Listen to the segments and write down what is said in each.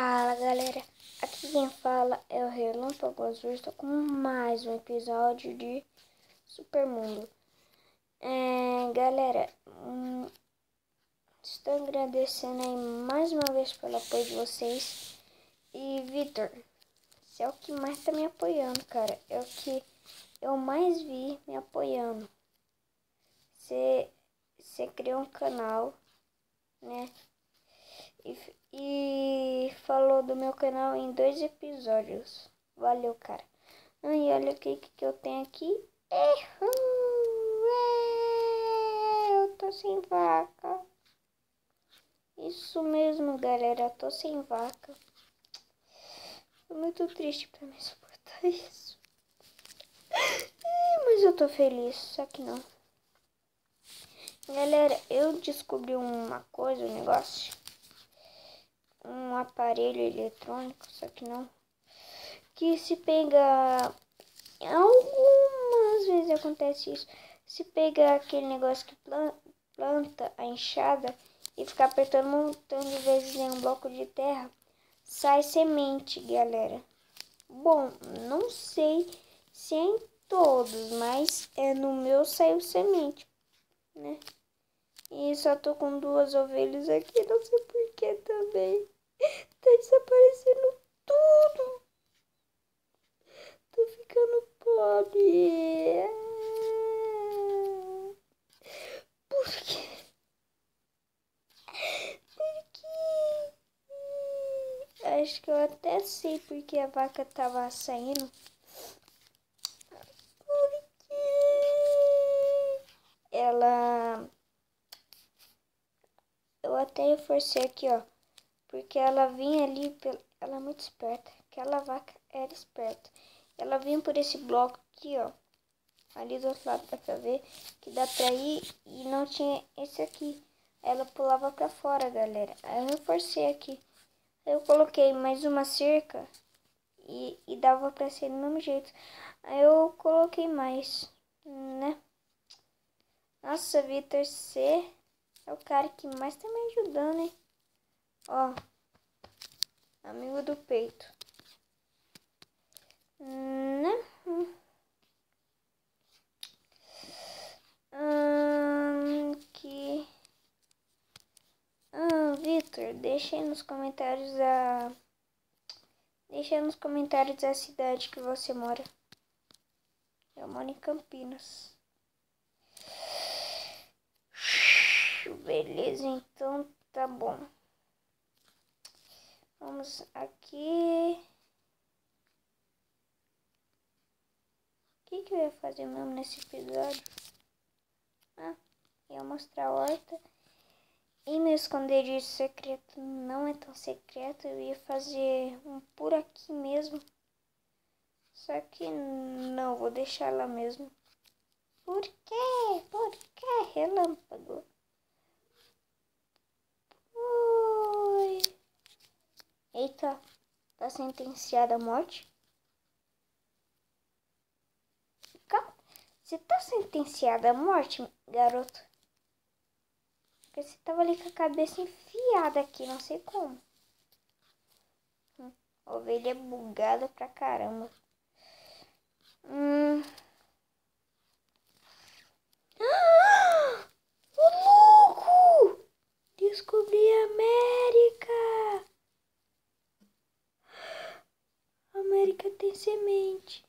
Fala galera, aqui quem fala é o Relâmpago Azul. Estou com mais um episódio de Super Mundo. Galera, estou agradecendo aí mais uma vez pelo apoio de vocês. E Vitor, você é o que mais tá me apoiando, cara. É o que eu mais vi me apoiando. Você criou um canal, né? E falou do meu canal em 2 episódios. Valeu, cara. E olha o que eu tenho aqui. Eu tô sem vaca. Isso mesmo, galera. Eu tô sem vaca. Tô muito triste pra me suportar isso. Mas eu tô feliz, só que não. Galera, eu descobri uma coisa, um negócio. Um aparelho eletrônico, só que não. Que se pega... Algumas vezes acontece isso. Se pegar aquele negócio que planta a enxada e ficar apertando um montão de vezes em um bloco de terra, sai semente, galera. Bom, não sei se é em todos, mas no meu saiu semente, né? E só tô com 2 ovelhas aqui, não sei por que também. Tá desaparecendo tudo. Tô ficando pobre. Por quê? Por quê? Acho que eu até sei porque a vaca tava saindo. Porque ela... Eu até reforcei aqui, ó. Porque ela vinha ali... Ela é muito esperta. Aquela vaca era esperta. Ela vinha por esse bloco aqui, ó. Ali do outro lado dá pra ver que dá pra ir e não tinha esse aqui. Ela pulava pra fora, galera. Aí eu reforcei aqui. Aí eu coloquei mais uma cerca e dava pra ser do mesmo jeito. Aí eu coloquei mais, né? Nossa, Vitor, você é o cara que mais tá me ajudando, hein? Ó, amigo do peito. Né? Que... Vitor, deixa aí nos comentários a cidade que você mora. Eu moro em Campinas. Beleza, então tá bom. Vamos aqui. O que eu ia fazer mesmo nesse episódio? Ia mostrar a horta. E meu esconderijo secreto não é tão secreto. Eu ia fazer um por aqui mesmo. Só que não, vou deixar lá mesmo. Por quê? Por quê, Relâmpago? Oi. Eita, tá sentenciada à morte? Calma. Você tá sentenciada à morte, garoto? Porque você tava ali com a cabeça enfiada aqui, não sei como. Ovelha bugada pra caramba. Ô louco! Descobri a América! A América tem semente.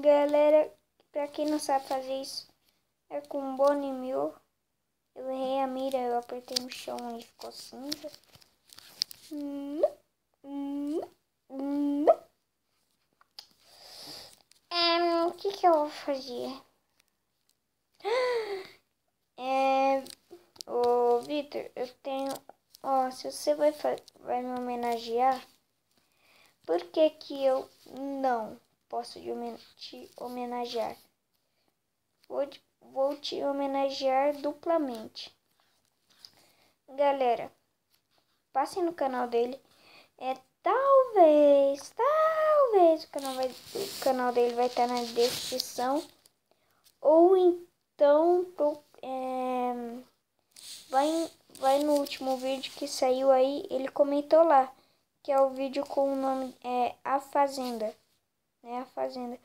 Galera, pra quem não sabe fazer isso, é com Bone Mil. Eu errei a mira, eu apertei no chão e ficou cinza. O que eu vou fazer? Ô Vitor, eu tenho... Ó, se você vai me homenagear, por que que eu não posso te homenagear? Vou te homenagear duplamente. Galera, passem no canal dele. Talvez o canal dele vai estar na descrição. Ou então vai no último vídeo que saiu aí, ele comentou lá, que é o vídeo com o nome A Fazenda, né? A Fazenda.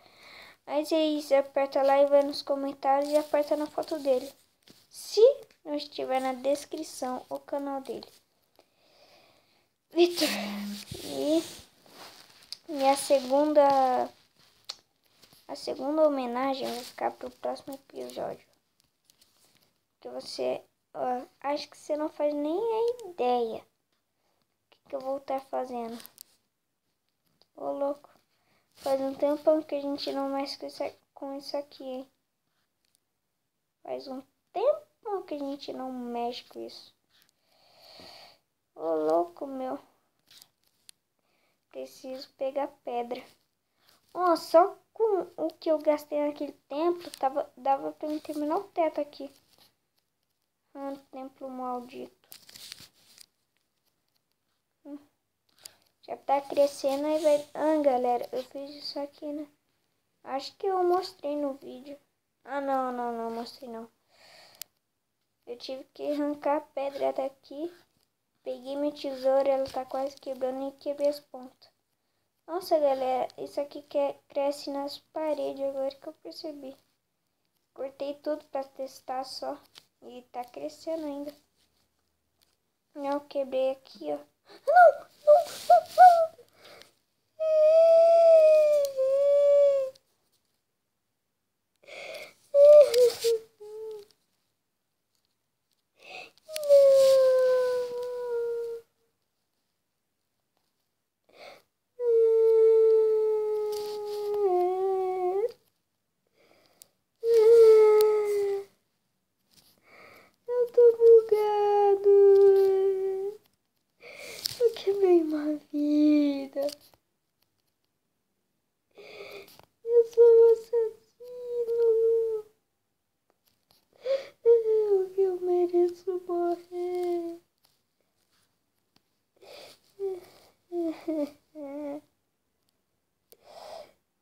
Aí vocês aperta lá e vai nos comentários e aperta na foto dele. Se não estiver na descrição o canal dele. Vitor. E minha segunda homenagem vai ficar pro próximo episódio. Que você, acho que você não faz nem a ideia o que eu vou estar fazendo. Ô louco, faz um tempão que a gente não mexe com isso aqui, hein? Faz um tempão que a gente não mexe com isso. Ô louco, meu. Preciso pegar pedra. Ó, só com o que eu gastei naquele tempo, dava pra me terminar o teto aqui. Templo maldito. Já tá crescendo e vai... galera, eu fiz isso aqui, né? Acho que eu mostrei no vídeo. Não mostrei não. Eu tive que arrancar a pedra daqui. Peguei minha tesoura, ela tá quase quebrando e quebrei as pontas. Nossa, galera, isso aqui cresce nas paredes agora que eu percebi. Cortei tudo pra testar só. E tá crescendo ainda. Eu quebrei aqui, ó. Não! Eu tô bugado. Eu quebrei uma vida. Eu sou um assassino. Eu mereço morrer.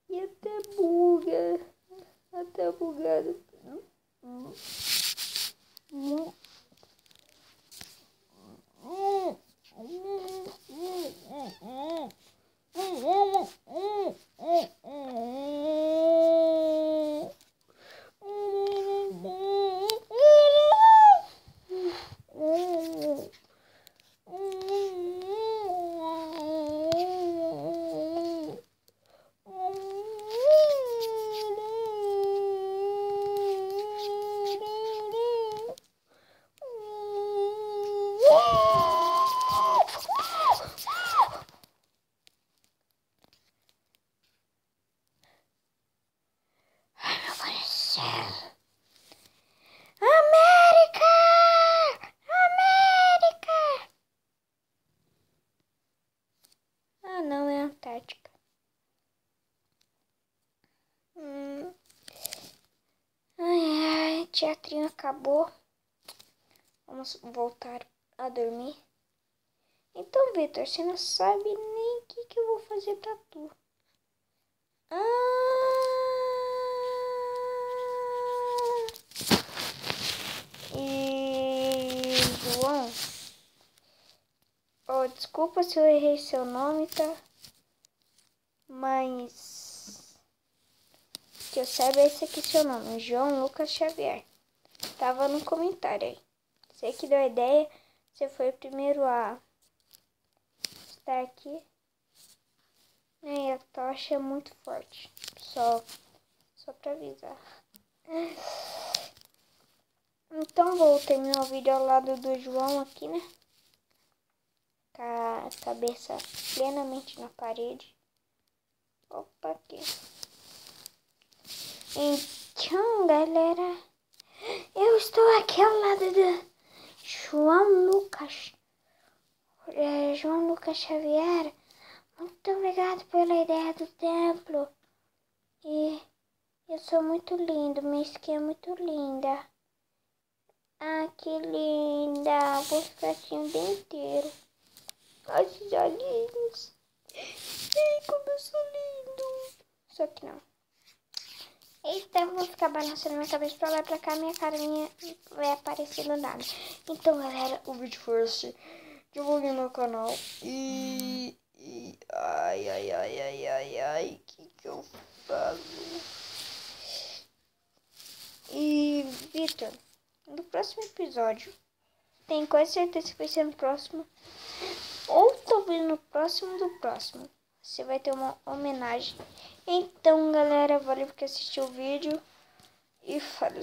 E até buga. Até bugado. América! América! Ah, não, é Antártica. Ai, teatrinho acabou. Vamos voltar a dormir. Então, Vitor, você não sabe nem o que eu vou fazer pra tu. E João, desculpa se eu errei seu nome, tá? Mas que eu saiba, esse aqui é seu nome, João Lucas Xavier. Tava no comentário aí. Você que deu a ideia, você foi o primeiro a estar aqui. E a tocha é muito forte. Só pra avisar. Então vou terminar o vídeo ao lado do João aqui, né? Com a cabeça plenamente na parede. Opa, aqui. Então, galera, eu estou aqui ao lado do João Lucas. João Lucas Xavier. Muito obrigado pela ideia do templo. E eu sou muito lindo, minha skin é muito linda. Ah, que linda. Vou ficar assim o dia inteiro. Ai, esses olhinhos. Ai, como eu sou lindo. Só que não. Então eu vou ficar balançando minha cabeça pra lá e pra cá, minha carinha vai aparecer do nada. Então, galera, o vídeo foi esse. Divulguem meu canal. Ai, que eu faço? E, Vitor, no próximo episódio, tenho quase certeza que vai ser no próximo, ou talvez no próximo do próximo, você vai ter uma homenagem. Então, galera, valeu porque assistiu o vídeo. E fala.